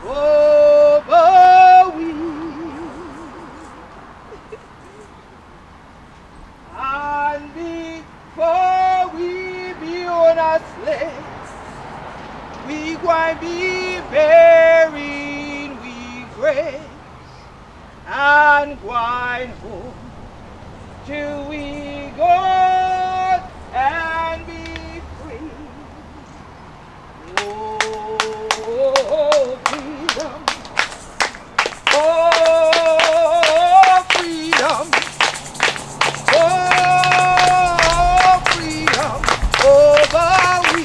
over we. And before we be on a sled, we going be buried we graves and going home till we go and be free. Oh, freedom. Oh, freedom. Oh, freedom over we.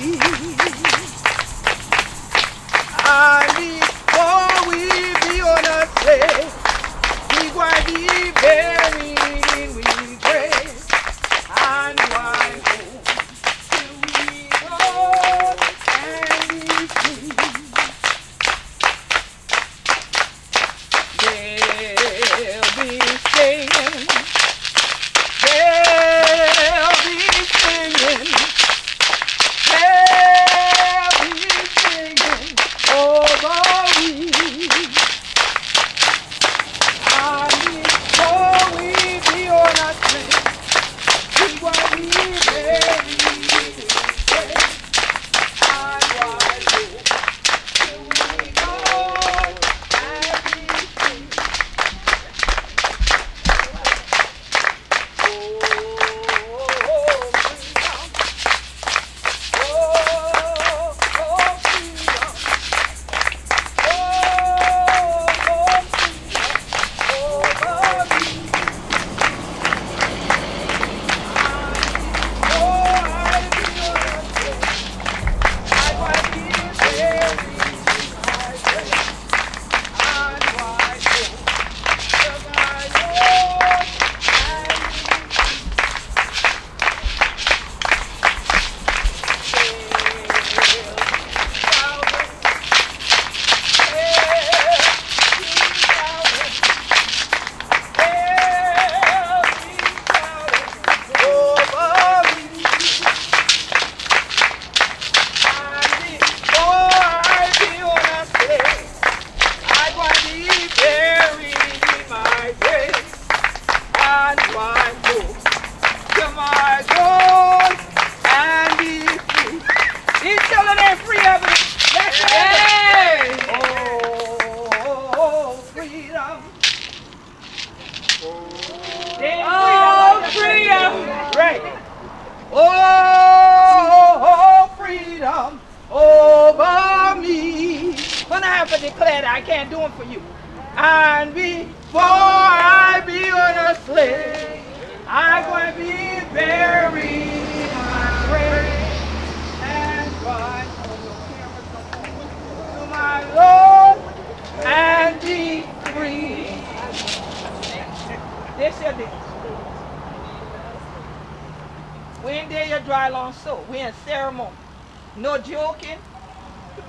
And before we be on a sled, we going to be buried in we grave and going home till we go and be free. They'll be singing, they'll be singing, they'll be singing over we. And before we be on a sled, we want to be buried in death and wide open till we go and be free. Oh, freedom. Oh, freedom. Oh, freedom over me. When I have to declare that I can't do it for you. And before I be on a sled, I'm going to be buried in my grave and run to my Lord and be free. This your day. We ain't there your dry long soul. We in ceremony. No joking,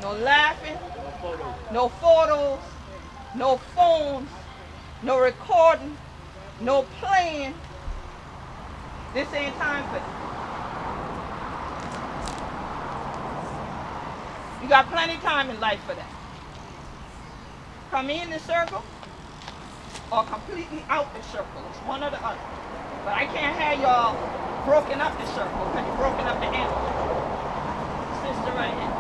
no laughing, no photos, no phones, no recording, no playing. This ain't time for that. You got plenty of time in life for that. Come in the circle or completely out the circle. It's one or the other. But I can't have y'all broken up the circle because you're broken up the animal. Sister right here.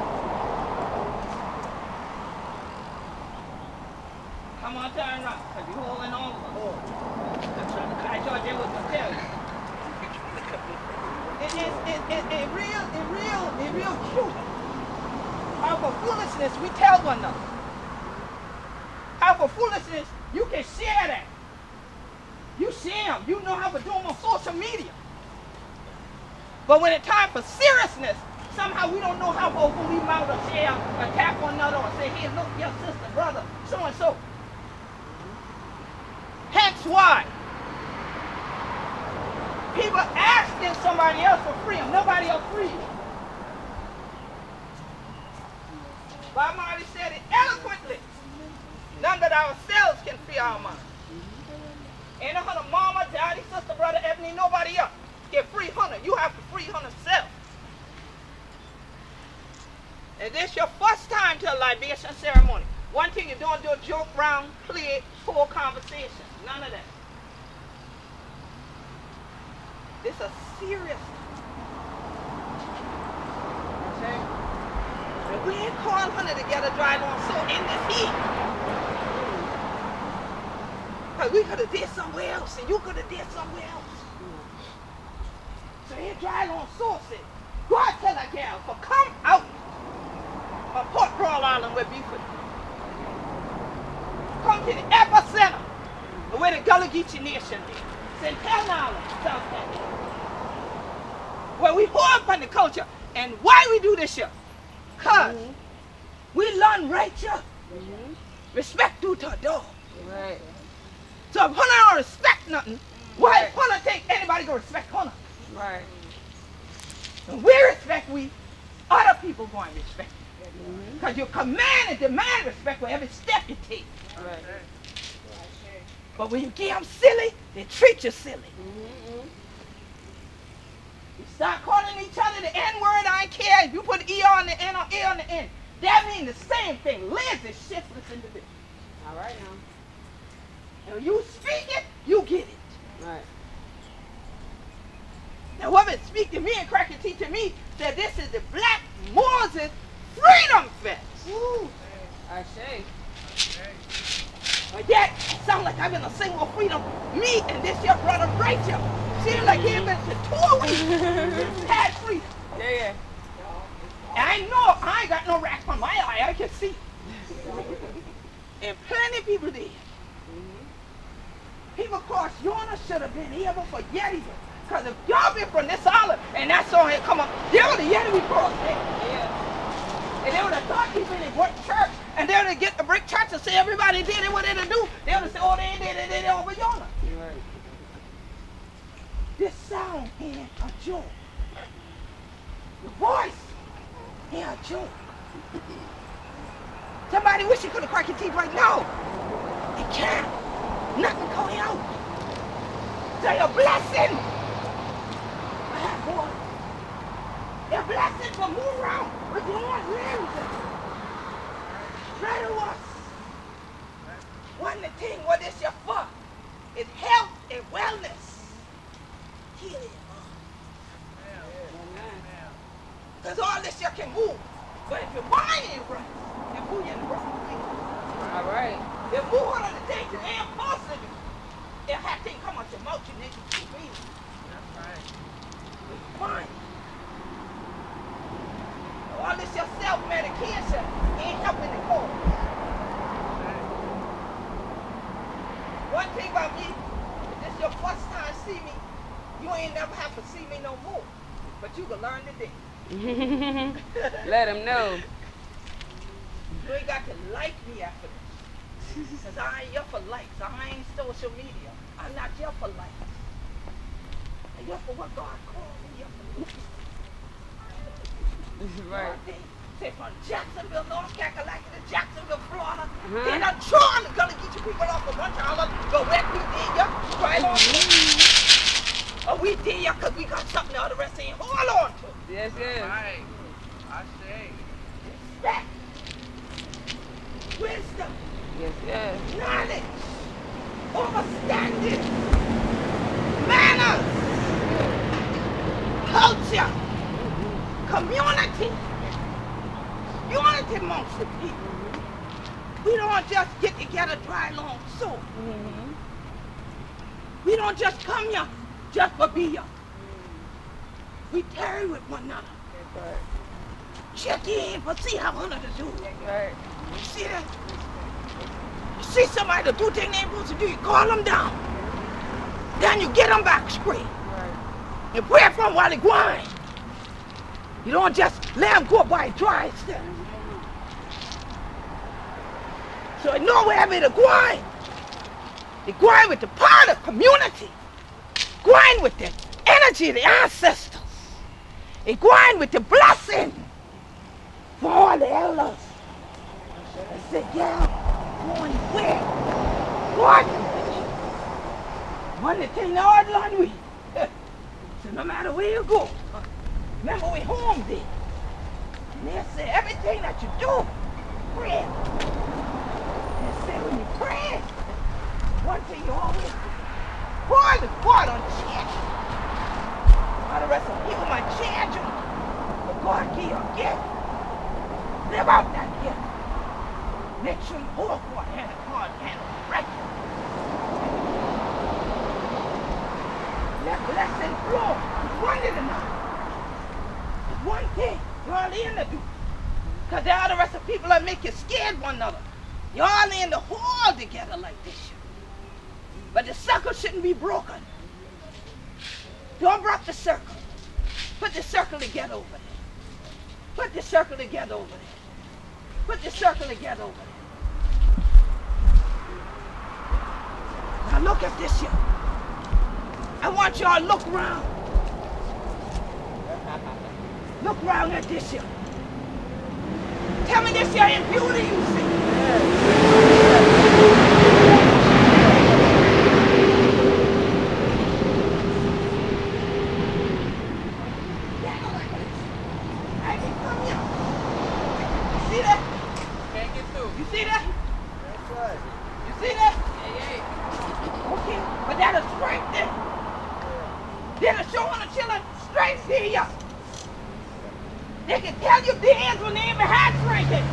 Come on, turn around because you're holding on to us. I thought they was going to tell you. It real cute. How for foolishness we tell one another. How for foolishness you can share that. You see them. You know how to do them on social media. But when it's time for seriousness, somehow we don't know how to open we mouth or share or tap one another or say, hey, look, your sister, brother, so-and-so. Hence why people asking somebody else for freedom. Nobody else free you. But I've already said it eloquently. None but ourselves can free our mind. Ain't no hunter, mama, daddy, sister, brother, Ebony, nobody else can free hunter. You have to free hunter self. And this your first time to a libation ceremony. One thing you don't do a joke round, play, full conversation. None of that. This is a serious. Okay? And we ain't called honey to get a dry lawn so in this heat. Because we could have did somewhere else and you could have did somewhere else. So here dry lawn sauce it. Go out tell that gal for come out of Port Royal Island where Beaufort. Come to the epicenter of where the Gullah Geechee Nation is. It's in Penn Island, South Carolina. Where we hold up on the culture. And why we do this here? Because we learn right here. Respect due to a dog. Right. So if Hunter don't respect nothing, why if Hunter think anybody gonna respect Hunter? Right. When we respect we, other people going to respect you. Because you command and demand respect for every step you take. Right. But when you give them silly, they treat you silly. You start calling each other the N-word, I don't care. If you put E on the N or A on the N, that means the same thing. Liz is shiftless individual. All right now. And when you speak it, you get it. Right. Now, whoever speak to me and crack and teach to me said this is the Black Moses Freedom Fest. Woo. I say. But yet, it sounds like I've been a single freedom. Me and this your brother Rachel. Seems like he ain't been to 2 weeks. Had freedom. Yeah. And I know I ain't got no rack on my eye. I can see. And plenty of people there. People across yonder should have been here before Yeti. Because if y'all been from this island and that song had come up, they would have Yeti crossed there. Yeah. And they would have thought people in one church, and they would have get the brick church and say everybody did it, what they do. They would have said, oh, they did it over yonder. Right. This sound ain't a joke. The voice ain't a joke. Somebody wish you could have cracked your teeth right now. You can't. Nothing coming out. So your blessing. Boy. Your blessings will move around with your own limbs. Right to us. One of the things what is your for is health and wellness. Healing. Because all this you can move. But if your mind ain't right, you move in the wrong way. All right. You move out of the danger and positive. If that thing come out your mouth, you need to keep breathing. That's right. Fine. All this your self-medication ain't helping the cause. One thing about me, if this your first time see me, you ain't never have to see me no more. But you can learn today. Let them know. You ain't got to like me after this. Because I ain't here for likes. I ain't social media. I'm not here for likes. I'm here for what God called me here for. Right. Say from Jacksonville, North Carolina to Jacksonville, Florida. Then I'm trying to get you people off of $1. But where we did ya? Right on. Oh, we did ya because we got something the other rest ain't hold on to. Yes, yes. Right. I say. Respect. Wisdom. Yes, yes. Knowledge. Understanding. Manners. Culture. Community. Unity amongst the people. We don't just get together dry long soul. We don't just come here just for be here. We tarry with one another. Right. Check in for see how one of us do. Right. You see that? You see somebody to do things they ain't supposed to do, you call them down. Then you get them back straight. Right. And pray for them while they grind. You don't just let them go by dry step. So know wherever they grind. They grind with the part of community. Grind with the energy of the ancestors. They grind with the blessing for all the elders. I said, yeah, going where? God. One of the things the Lord learned we. So no matter where you go, remember we home there. And they say everything that you do, pray. Make sure you hold one hand hard handle. Right. Let lesson flow. One in another. It's one thing. You all in to do. Because the other rest of people that make you scared one another. You all in the hall together like this. But the circle shouldn't be broken. Don't break the circle. Put the circle together over there. Put the circle together over there. Put the circle together over there. Now look at this here. I want y'all to look around. Look around at this here. Tell me this here ain't beauty you see. See that? Can't get through. You see that? That's right. You see that? Yeah. Okay, but that'll strengthen. That'll show on the children strength here. They can tell you the hands when they ain't behind strengthen.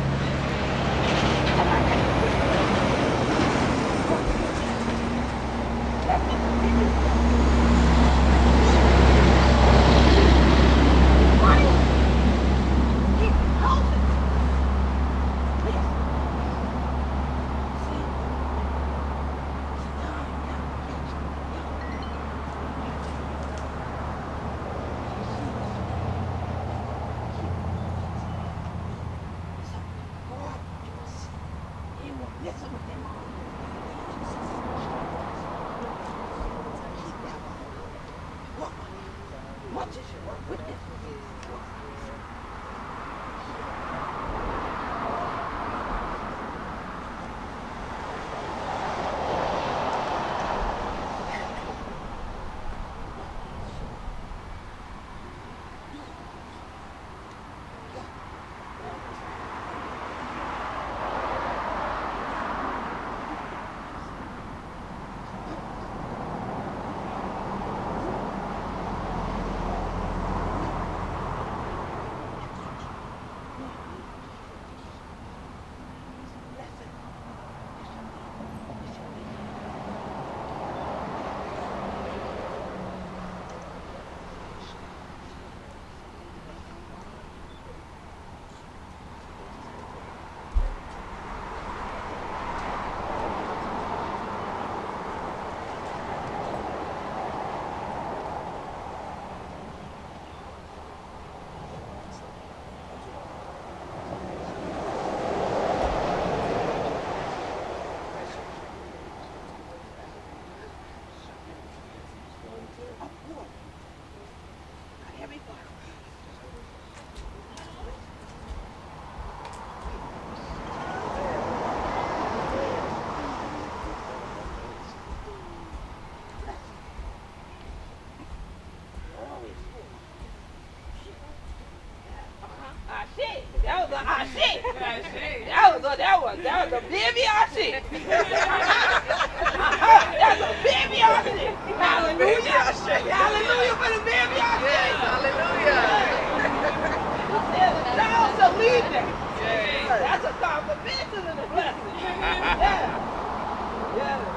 That was a baby RC. That's a baby RC. Hallelujah. Hallelujah for the baby RC. Yes, hallelujah. There's a child to lead them. That's a confirmation of the blessing. Yeah. Yeah.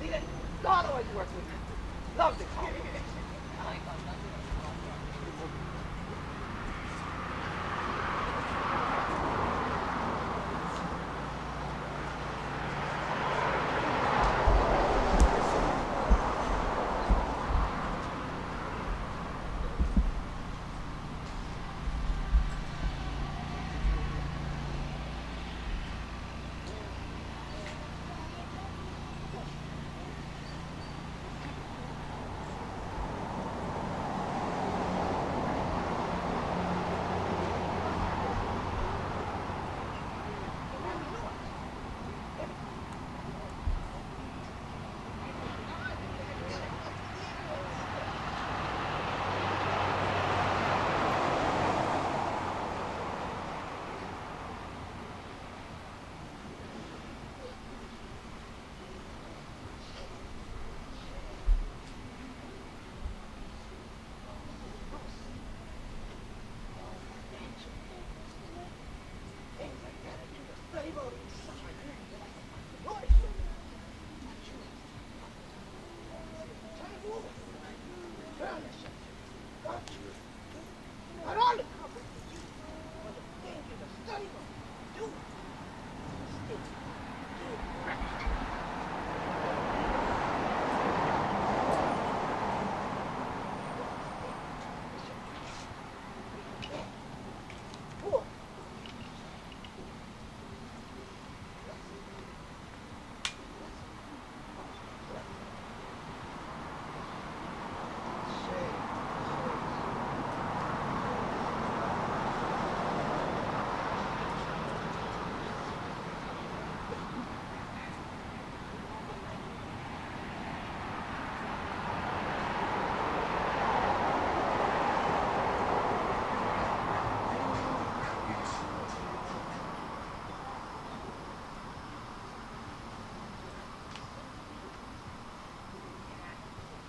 See that? God always works with me. Love the call.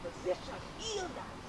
Position healed us.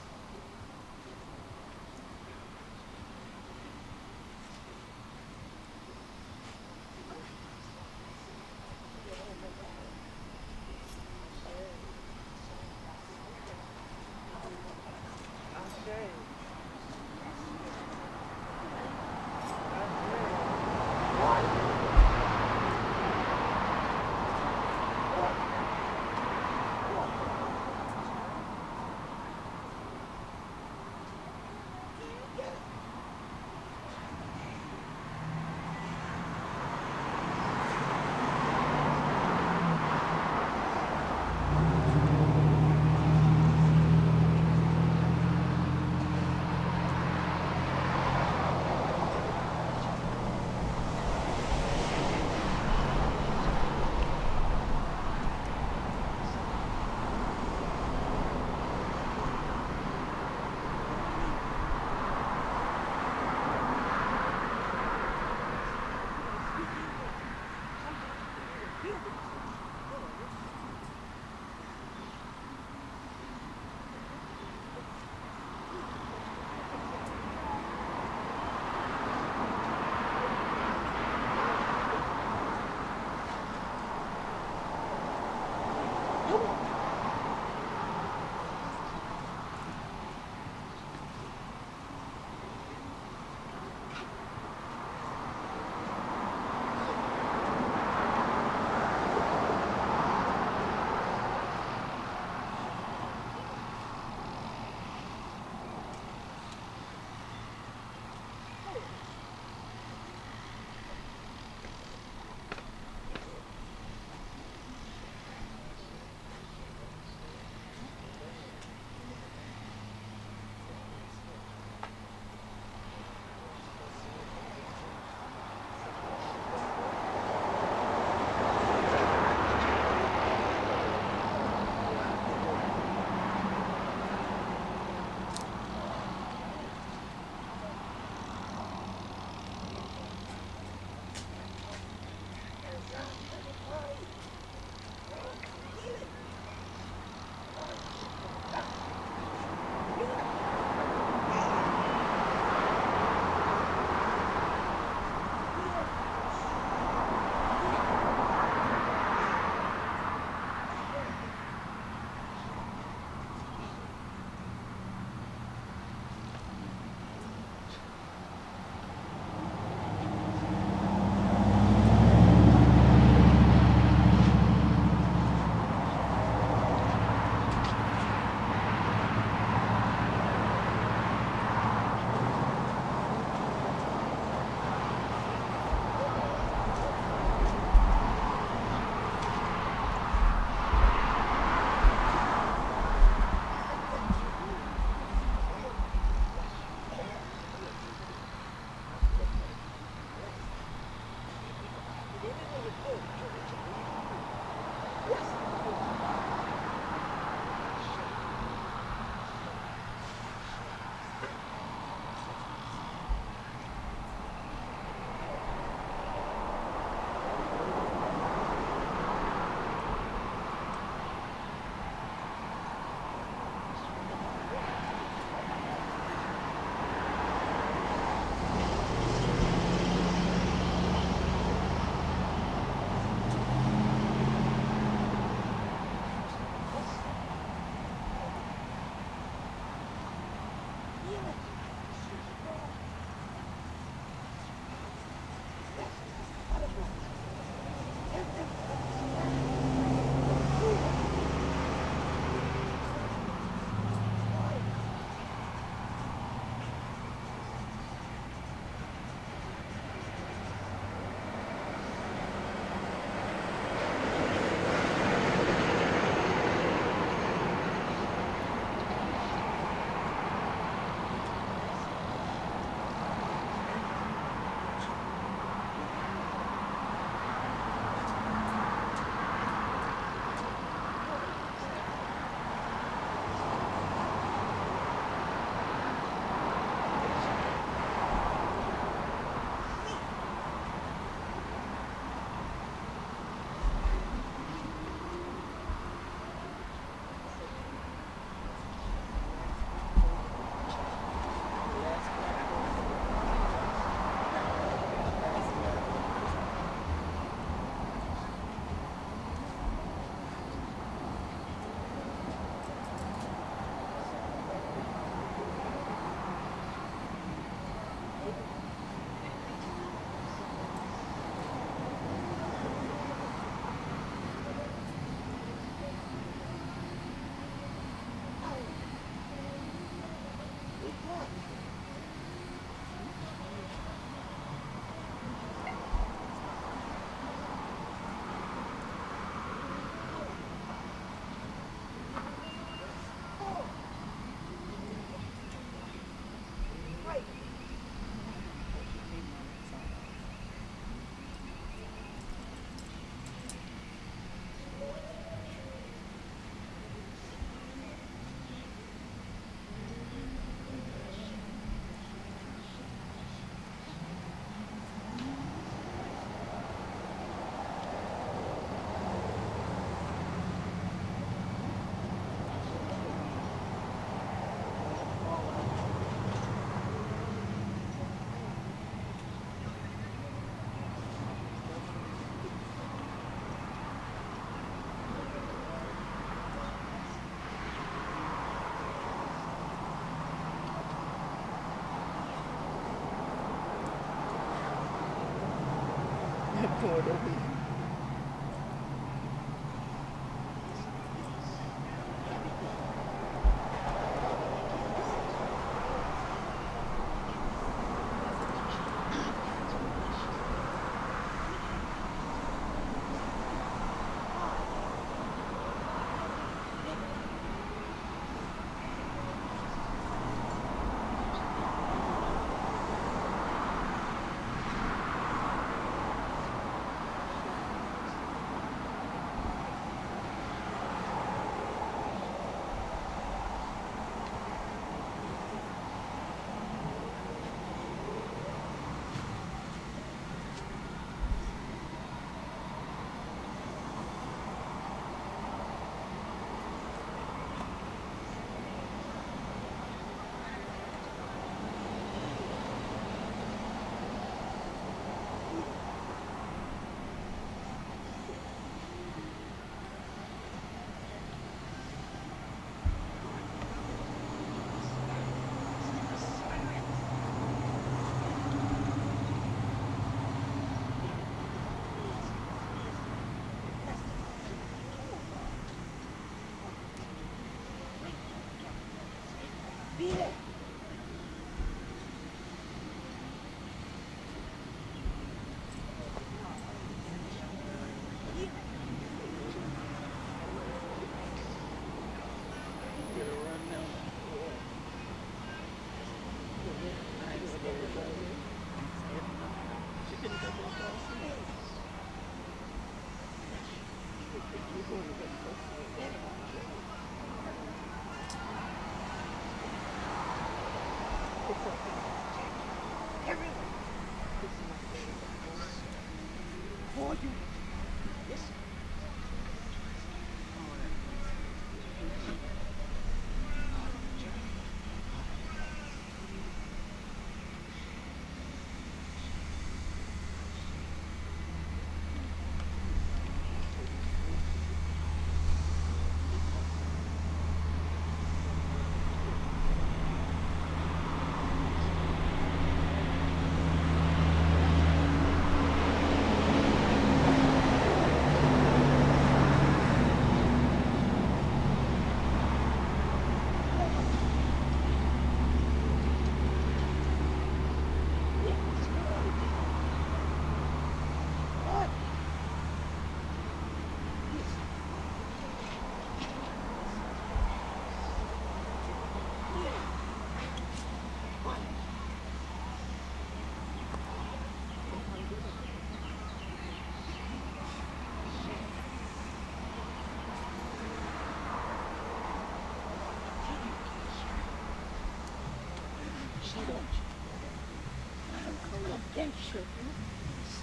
Against you.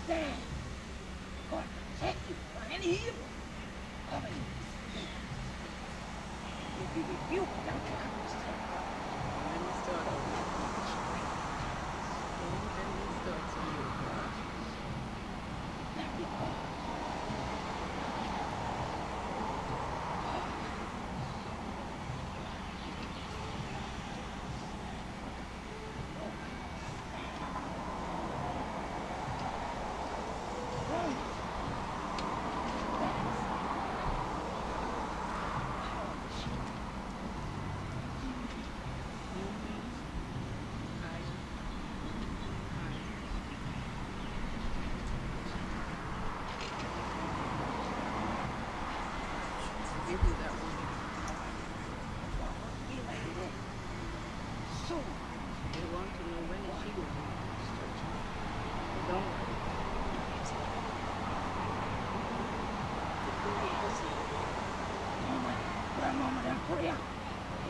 Stand. God protect you from any evil. Coming. You be rebuked now to understand. Now be quiet.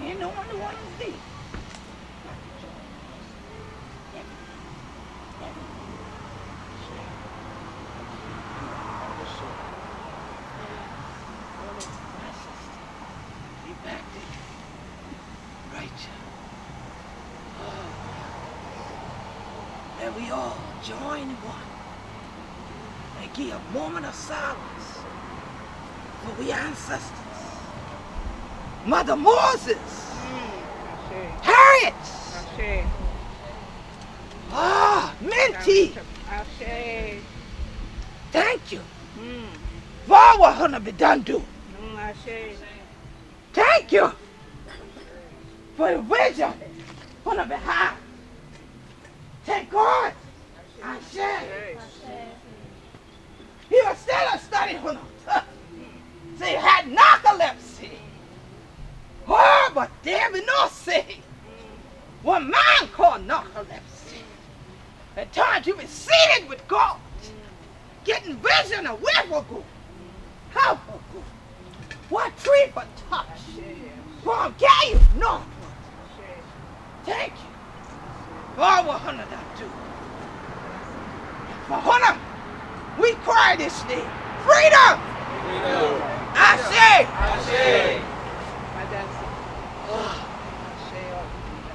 Ain't no one the one is deep. Be back there. Right. Let we all join one and give a moment of silence for we ancestors. Mother Moses, Harriet, Minty, Thank you for all what Hunter be done do. Thank you for the vision Hunter be have. Thank God. I say. He was still a study Hunter. See, he had narcolepsy. Oh, but there be no say. One man called narcolepsy. At times you be seated with God. Getting vision of where for good. How for good. What tree for touch. From gave northward. Thank you for all what Hunter done do. For Hunter, we cry this day. Freedom! Freedom! I say!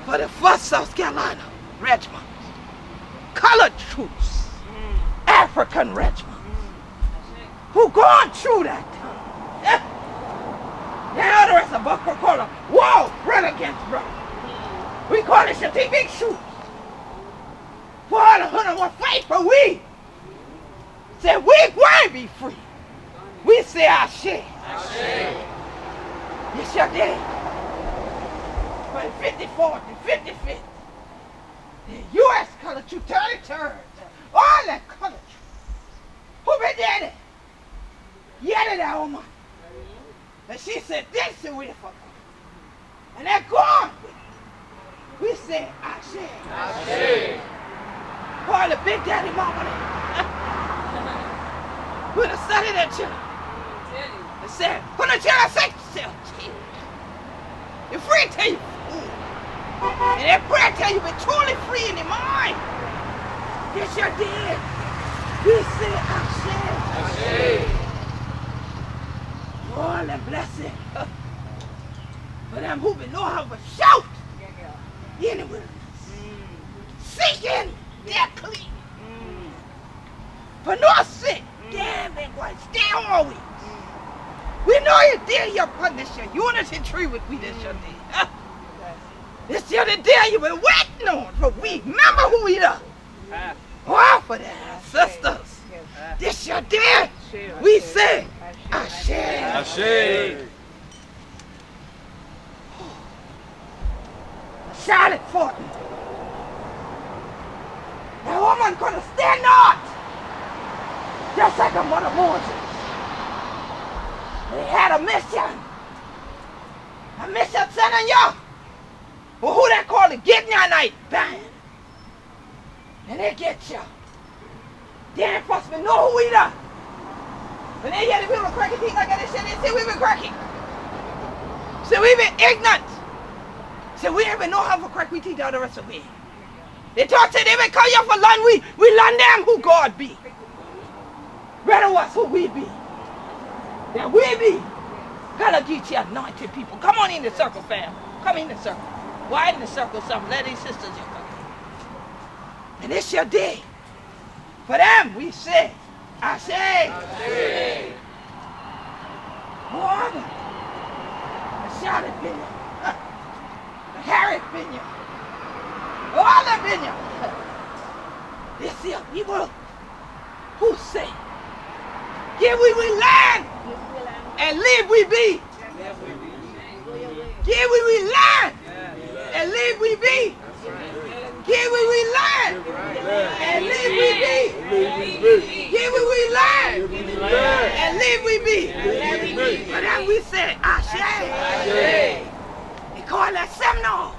For the 1st South Carolina Regiment, colored troops, African regiment, who gone through that time. Now the rest of us call them, whoa, run against brother. We call it the big shoes. For all the Hunter will fight for we. Say we want to be free. We say our share. Yes, you did. For the 54th and 55th, the U.S. colored troop, 33rd, all that colored troop. Who been there? Yelled at woman. And she said, this is where for God. And they're gone. We say, I share. For the big daddy mama. With a son of that children. They said, when the child say yourself, you're free till you fool. And that prayer tell you been truly free in your mind. Yes, you did. We say, I share. Oh, the blessing. For them who be know how to shout in the wilderness. Seeking their clean. For no sin, damn they going to stay always. We know you did your punish your unity tree with we this your day. This your the day you been waiting on for we. Remember who we are. Oh, for that, sisters. This your day. We say, I share. Charlotte Fortin. That woman could have stand out. Just like a mother Moses. They had a mission. A mission sending you. Well, who they call it? Getting your night bang. And they get you. They ain't supposed to know who we are. When they hear the people cracking teeth like that, they say we been cracking. Say we been ignorant. Say we ain't been know how to crack we teeth out the rest of we. They talk say they been come here for learn we learn them who God be. Rather us who we be. That we be. Gullah Geechee anointed people. Come on in the circle, fam. Come in the circle. Widen the circle some. Let these sisters here come. And it's your day. For them, we say, I say. Father, the Charlotte vineyard, the Harriet vineyard, all the vineyard. This here people who say, give we land and live we be. Give we land and live we be. Give we land and live we be. Give we land and live we be. But then we say, Ashe. They call that Seminole.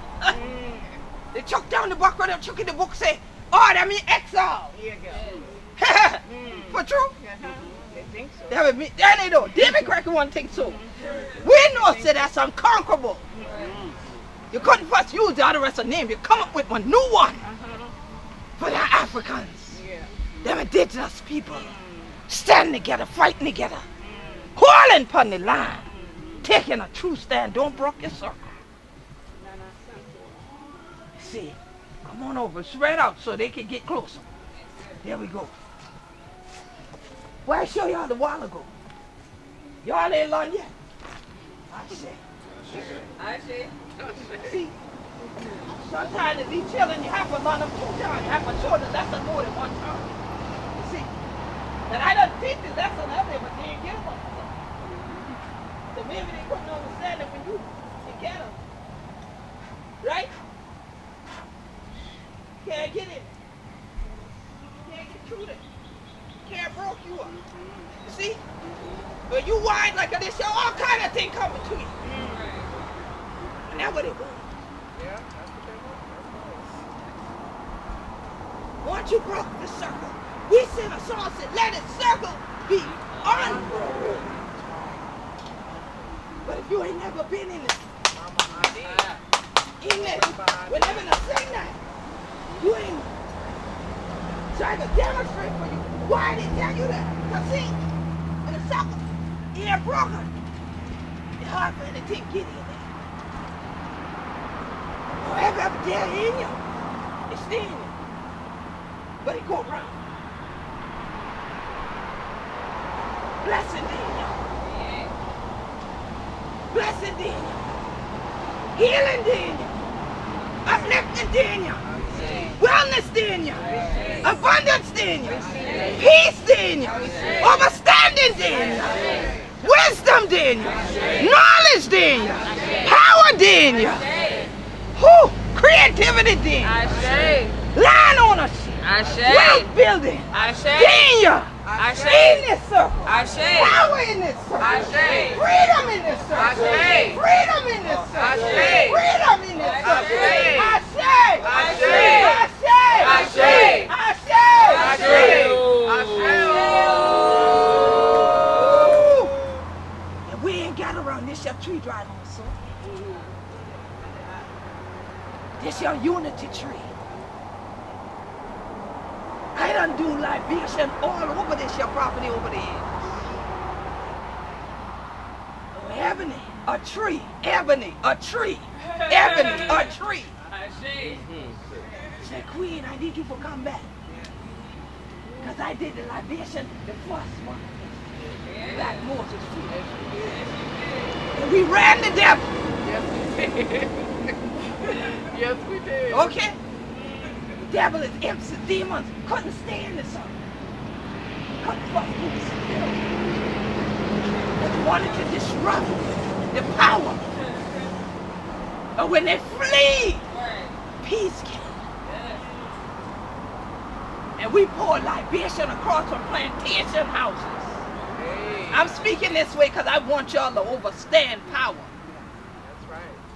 They chuck down the book right up, chuck in the book, say, oh, that means exile. For true? They think so. That would mean, that they don't. David Cracker one think so. We know say that's unconquerable. You couldn't first use the other rest of the name. You come up with one new one. For the Africans. Them indigenous people. Standing together, fighting together. Calling upon the line. Taking a true stand. Don't break your circle. See, come on over. Spread out so they can get closer. There we go. Well, I show y'all a while ago. Y'all ain't learned yet. I say. See, sometimes if you chilling, you have to learn them 2 times. You have to show that that's a more than 1 time. You see, And I done teach this lesson out there, but they ain't get them. So maybe they couldn't understand it when you get them. Right? Can't get it. Can't get through it. Can't broke you up. You see? But you whine like this, all kind of thing coming to you. And that's what it was. Yeah, that's what they want. Once you broke the circle, we sing a song said, let it circle be unbroken. But if you ain't never been in it, we're never gonna sing that. You ain't trying to demonstrate for you. Why did they tell you that? Because see, in the circle, it ain't broken. It's hard for anything to get in there. Whatever up there in you, it's staying in. But it go around. Blessing Daniel. Blessing Daniel. Healing Daniel. Uplifting Daniel. Wellness Daniel. Abundance Daniel. Peace Daniel. Understanding Daniel. Wisdom Daniel. Knowledge Daniel. Power Daniel. Whew. Creativity Daniel. Land ownership. Wealth building. Daniel. In this circle. Power in this circle. Freedom in this circle. Freedom in this circle. Freedom in this circle. And we ain't got around this your tree dry on so. This your unity tree. I done do libation all over this your property over there. Oh, ebony, a tree. Ebony, a tree. Ebony, a tree. Said, Queen, I need you to come back. Because I did the libation, the first one. Black Moses tree. And we ran the devil. Yes, we did. Okay? Devil is imps and demons couldn't stand the sun. Couldn't fuck with the spirit. They wanted to disrupt the power. But when they flee, peace came. And we poured libation across from plantation houses. I'm speaking this way because I want y'all to understand power.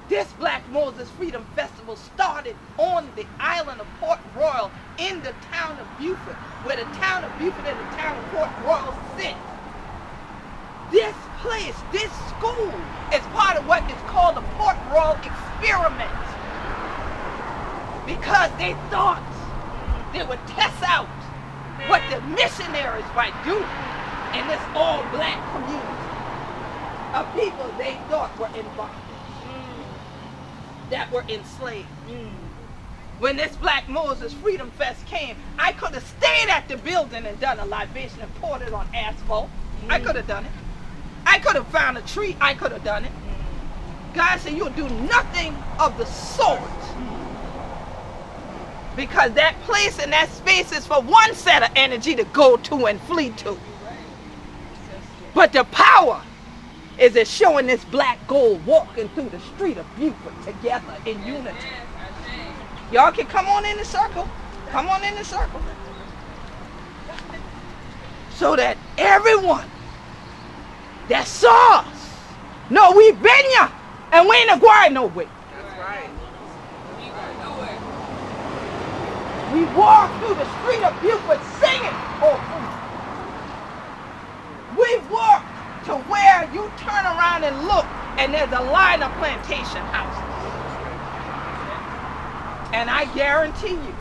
This Black Moses Freedom Festival started on the island of Port Royal in the town of Beaufort, where the town of Beaufort and the town of Port Royal sit. This place, this school, is part of what is called the Port Royal experiment. Because they thought they would test out what the missionaries might do in this all-black community of people they thought were in bondage. That were enslaved. When this Black Moses Freedom Fest came, I could have stayed at the building and done a libation and poured it on asphalt. I could have done it. I could have found a tree. I could have done it. God said, you'll do nothing of the sort. Because that place and that space is for one set of energy to go to and flee to. But the power is it showing this black gold walking through the street of Beaufort together in unity. Y'all can come on in the circle. Come on in the circle. So that everyone that saw us know we been ya and we ain't going nowhere. That's right. We walk through the street of Beaufort singing. We walk to where you turn around and look and there's a line of plantation houses. And I guarantee you,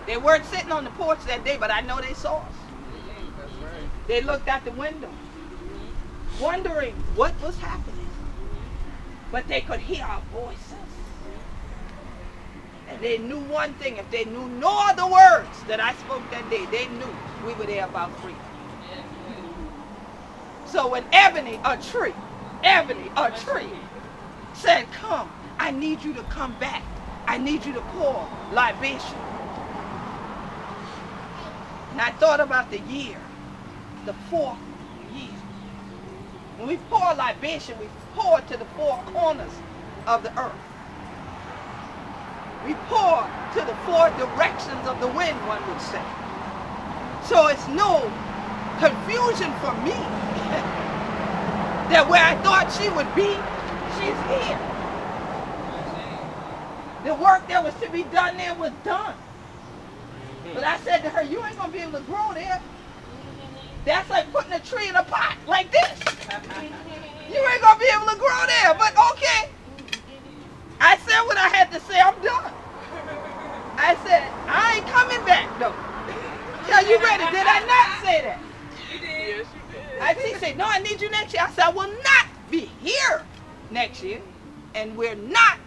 they weren't sitting on the porch that day, but I know they saw us. They looked out the window, wondering what was happening. But they could hear our voices. And they knew one thing, if they knew no other words that I spoke that day, they knew we were there about freedom. So when Ebony, a tree, said, come, I need you to come back. I need you to pour libation. And I thought about the year the 4th year. When we pour libation, we pour it to the 4 corners of the earth. We pour to the 4 directions of the wind, one would say. So it's no confusion for me that where I thought she would be, she's here. The work that was to be done there was done. But I said to her, you ain't going to be able to grow there. That's like putting a tree in a pot like this. You ain't going to be able to grow there, but okay. I said what I had to say, I'm done. I said, I ain't coming back though. Are you ready? Did I not say that? You did. Yes, you did. She said, no, I need you next year. I said, I will not be here next year. And we're not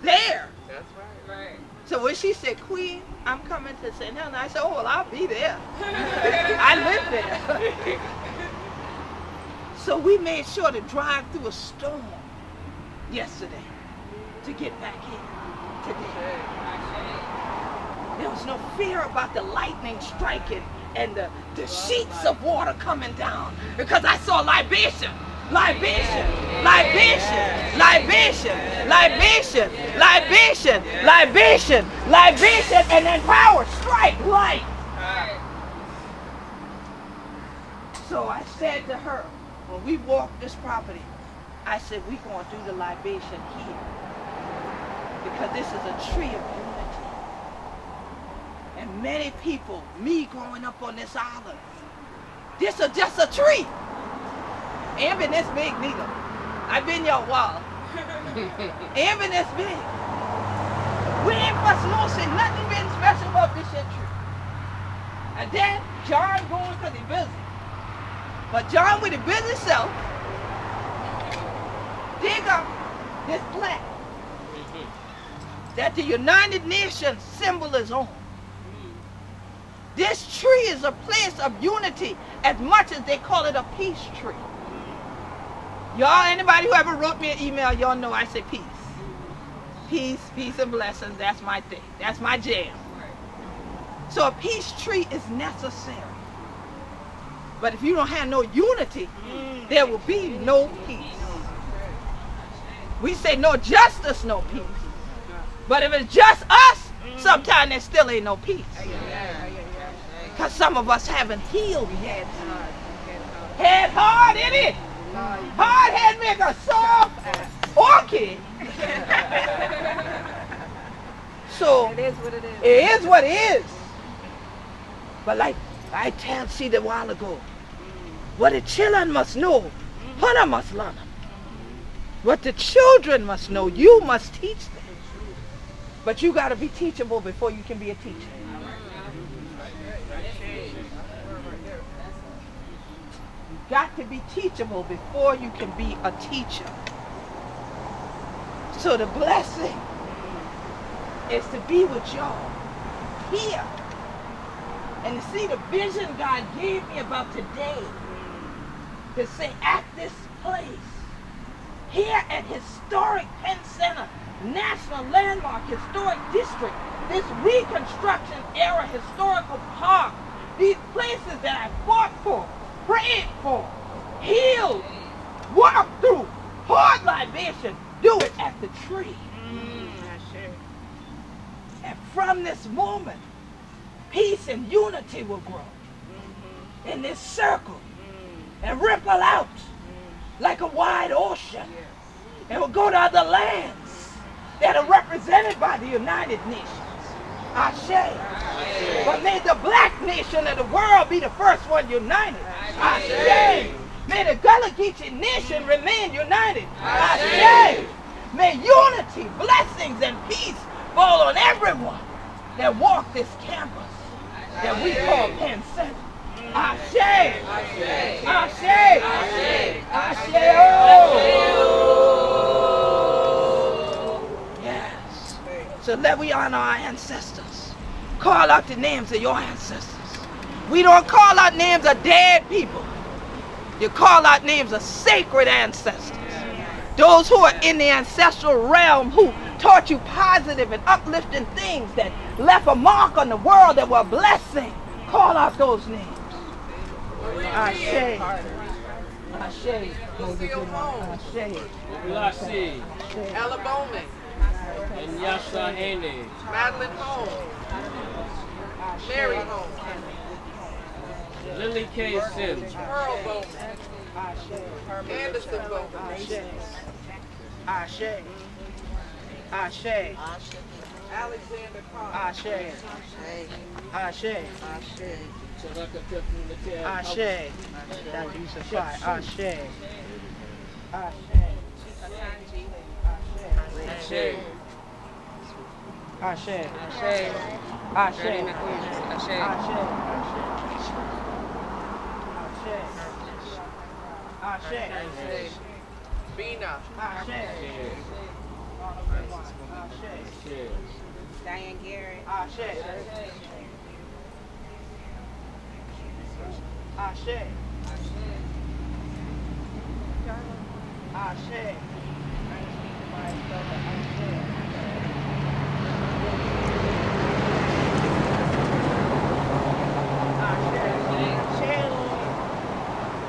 there. That's right. Right. So when she said, Queen, I'm coming to St. Helena, I said, oh, well, I'll be there. I live there. So we made sure to drive through a storm yesterday to get back here today. There was no fear about the lightning striking and the sheets of water coming down because I saw libation. Libation, libation, libation, libation, libation, libation, libation, and then power, strike, light. So I said to her, when we walked this property, I said, we're going to do the libation here because this is a tree of unity. And many people, me growing up on this island, this is just a tree. Ain't been this big neither. I've been here a while. Ain't been this big. We ain't first no say nothing been special about this here tree. And then John going because he busy. But John with the busy self, dig up this plaque that the United Nations symbol is on. This tree is a place of unity as much as they call it a peace tree. Y'all, anybody who ever wrote me an email, y'all know I say peace. Peace, peace and blessings, that's my thing. That's my jam. So a peace tree is necessary. But if you don't have no unity, there will be no peace. We say no justice, no peace. But if it's just us, sometimes there still ain't no peace. Because some of us haven't healed yet. Head hard, isn't it? Hard head make a soft orchid. So It is what it is. it is what it is. But like I tell Sheeta a while ago, what the children must know, Hunter must learn them. What the children must know, you must teach them. But you got to be teachable before you can be a teacher. You got to be teachable before you can be a teacher. So the blessing is to be with y'all here and to see the vision God gave me about today, to say at this place, here at historic Penn Center, National Landmark Historic District, this Reconstruction era historical park, these places that I fought for, prayed for, healed, walked through, poured libation, do it at the tree. And from this moment, peace and unity will grow in this circle and ripple out like a wide ocean. And will go to other lands that are represented by the United Nations. Ashe. But may the black nation of the world be the first one united. Ashe. May the Gullah Geechee Nation remain united. Ashe. May unity, blessings, and peace fall on everyone that walk this campus that we call Penn Center. Ashe. Ashe. Ashe. Yes. So let we honor our ancestors. Call out the names of your ancestors. We don't call out names of dead people. You call out names of sacred ancestors. Those who are in the ancestral realm who taught you positive and uplifting things that left a mark on the world that were a blessing. Call out those names. Ashe. Ashe. Lucille Holmes. Ashe. Lassie. Ella Bowman. And Yasha Haney. Madeline Holmes. Mary Holmes. Lily K. Sims. Pearl Bowman. Anderson Bowman. Ashe. Ashe. Alexander Carter. Ashe. Ashe. Ashe. Ashe. That use of fire. Ashe. Ashe. Ashe. Ashe. Ashe. Ashe. Dirty McQueen. Ashe. Ashe. Ashe. Ashe. Bina. Ashe. Diane Gary. Ashe. Ashe. Ashe.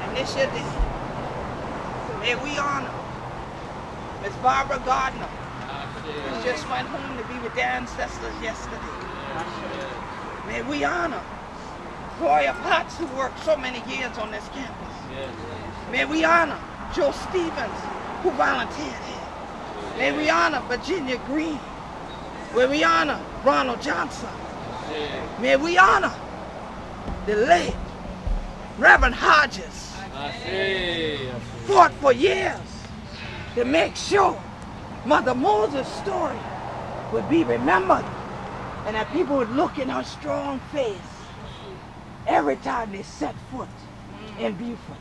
And this year, may we honor Miss Barbara Gardner. Who just went home to be with their ancestors yesterday. May we honor Gloria Potts, who worked so many years on this campus. May we honor Joe Stevens, who volunteered here. May we honor Virginia Green. May we honor Ronald Johnson. May we honor the late Reverend Hodges. Fought for years to make sure Mother Moses' story would be remembered and that people would look in her strong face every time they set foot in Beaufort.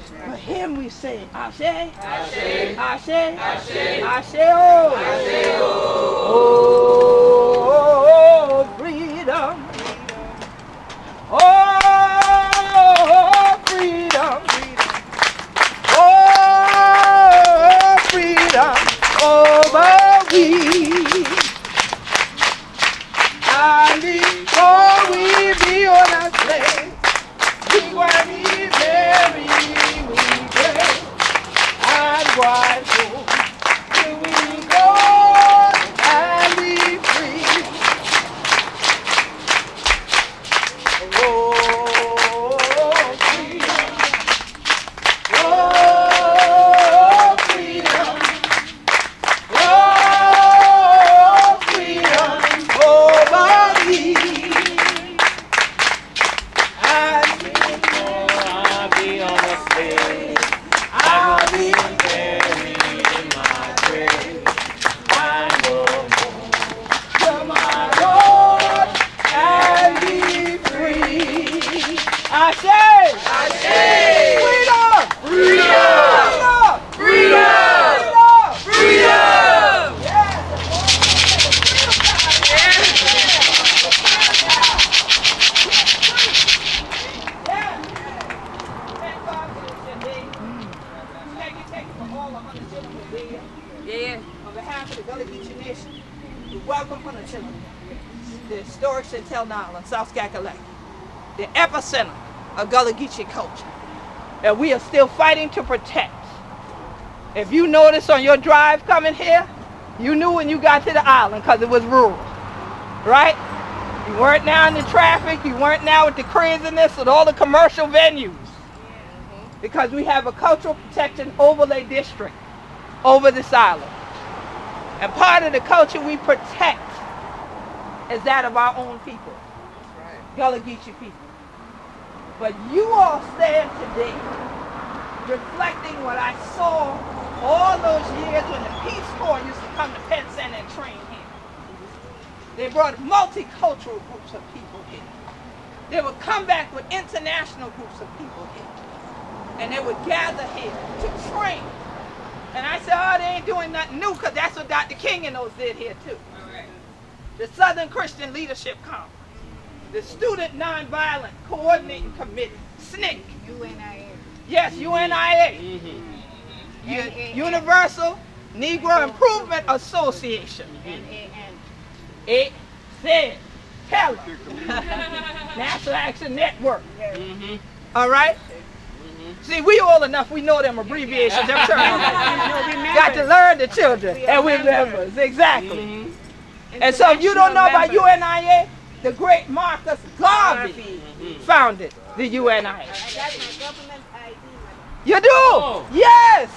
For him we say, Ashe, Ashe, Ashe, Ashe, Ashe, oh, freedom, oh, freedom, oh, freedom over we, and before we be on a slave, we want to be very. And why so till we go and be free? Oh, freedom. Oh, freedom. Oh, freedom over me. And before I be on the stage, I'll be buried in my grave. I will go to my Lord and be free. I say, freedom, freedom, freedom, freedom, freedom. Yes. Yeah. On behalf of the Gullah Geechee Nation, we welcome from the children, the historic Chantel Island, South Cackalack, the epicenter of Gullah Geechee culture, that we are still fighting to protect. If you notice on your drive coming here, you knew when you got to the island because it was rural, right? You weren't now in the traffic, you weren't now with the craziness of all the commercial venues, because we have a cultural protection overlay district over this island. And part of the culture we protect is that of our own people, Gullah Geechee people. But you all stand today reflecting what I saw all those years when the Peace Corps used to come to Penn and train here. They brought multicultural groups of people here. They would come back with international groups of people here. And they would gather here to train. And I said, oh, they ain't doing nothing new, because that's what Dr. King and those did here too. The Southern Christian Leadership Conference, the Student Nonviolent Coordinating Committee, SNCC. UNIA. Yes, UNIA. Universal Negro Improvement Association. NAN. It said, tell them. National Action Network. All right? See, we old enough, we know them abbreviations, them terms. Got to learn the children and we members, exactly. And so if you don't know about UNIA, the great Marcus Garvey founded the UNIA. That's my government ID. You do? Oh. Yes.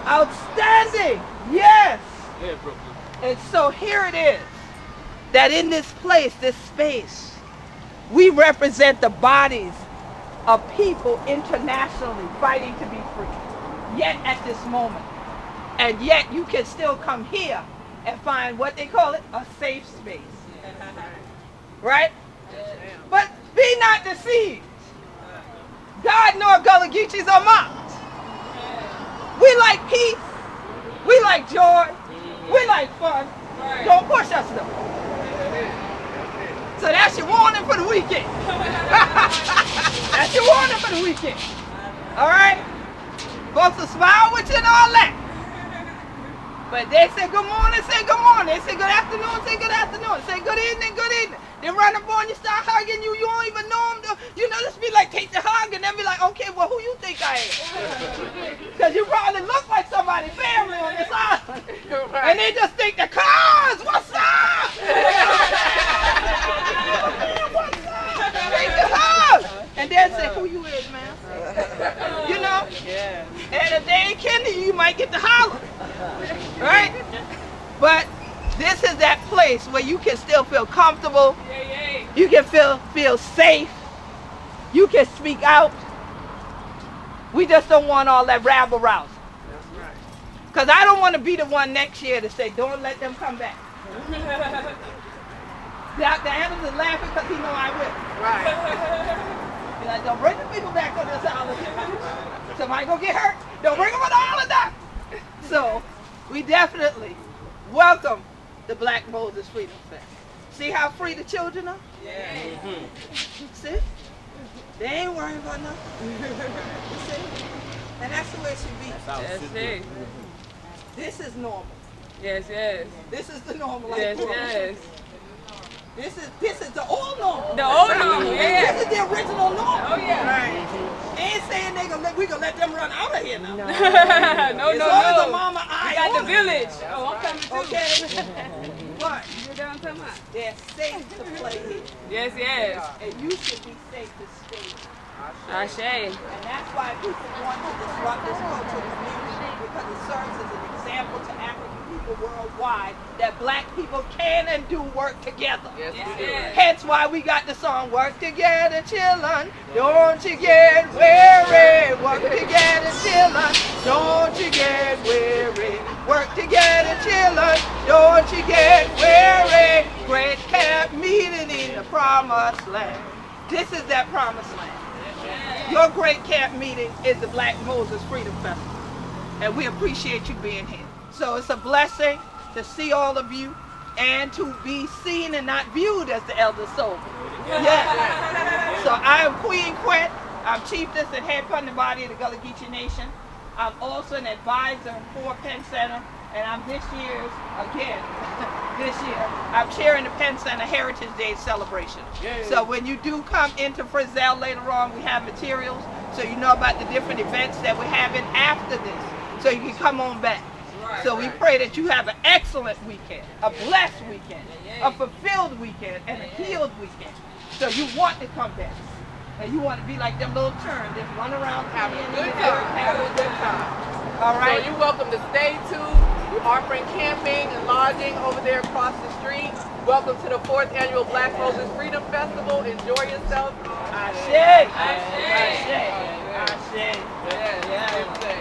Outstanding. Yes. Yeah, Brooklyn. And so here it is, that in this place, this space, we represent the bodies of people internationally fighting to be free, yet at this moment. And yet you can still come here and find what they call it, a safe space. Right? But be not deceived. God nor Gullah Geechees are mocked. We like peace. We like joy. We like fun. Don't push us though. So that's your warning for the weekend. That's your warning for the weekend. All right? Folks will smile with you and all that. But they say good morning, say good morning. They say good afternoon, say good afternoon. Say good evening, good evening. They run up on you, start hugging you. You don't even know them. You know, just be like, take the hug, and then be like, okay, well, who you think I am? Because you probably look like somebody's family on this island. And they just think the cars, what's up? What's up? Take the hug. And then say, who you is, man? You know? Yeah. And if they ain't kidding you, you might get to holler. Right? But this is that place where you can still feel comfortable. You can feel safe. You can speak out. We just don't want all that rabble-rousing. That's right. Because I don't want to be the one next year to say, don't let them come back. The Adams is laughing because he know I will. Right. Be like, don't bring the people back on this island. Somebody gonna get hurt. Don't bring them on the island now. So, we definitely welcome the Black Moses Freedom Fest. See how free the children are? Yeah. See? They ain't worrying about nothing. See? And that's the way it should be. Yes, yes. This is normal. Yes, yes. This is the normal. Like Yes, normal. yes. This is the old normal. The old normal, yeah. This is the original normal. Oh, yeah. Right. Ain't saying we gonna let them run out of here now. No, As long as the no. mama We eye got the on it. village. Oh, I'm coming too. Okay. But You down to my? they're safe to play here. Yes, yes. And you should be safe to stay here. Ashe. And that's why people want to disrupt this cultural community, because it serves as an example to African people worldwide that black people can and do work together. Yes, we do. Yes. Hence why we got the song, work together, chillin', don't you get weary. Work together, chillin', don't you get weary. Work together, chillin', don't you get weary. Great camp meeting in the promised land. This is that promised land. Your great camp meeting is the Black Moses Freedom Festival. And we appreciate you being here. So it's a blessing to see all of you and to be seen and not viewed as the elder soldier. Yeah. So I am Queen Quet. I'm Chieftess and head funding body of the Gullah Geechee Nation. I'm also an advisor for Penn Center. And I'm this year, I'm chairing the Penn Center Heritage Day celebration. Yay. So when you do come into Frizzell later on, we have materials so you know about the different events that we're having after this, so you can come on back. So we pray that you have an excellent weekend, a blessed weekend, a fulfilled weekend, and a healed weekend. So you want to come back. And you want to be like them little churn, just run around Having a good time. Having a good time. All right. So you're welcome to stay too. We're offering camping and lodging over there across the street. Welcome to the 4th annual Black Moses Freedom Festival. Enjoy yourself. Ashe. Ashe. Ashe. Yeah.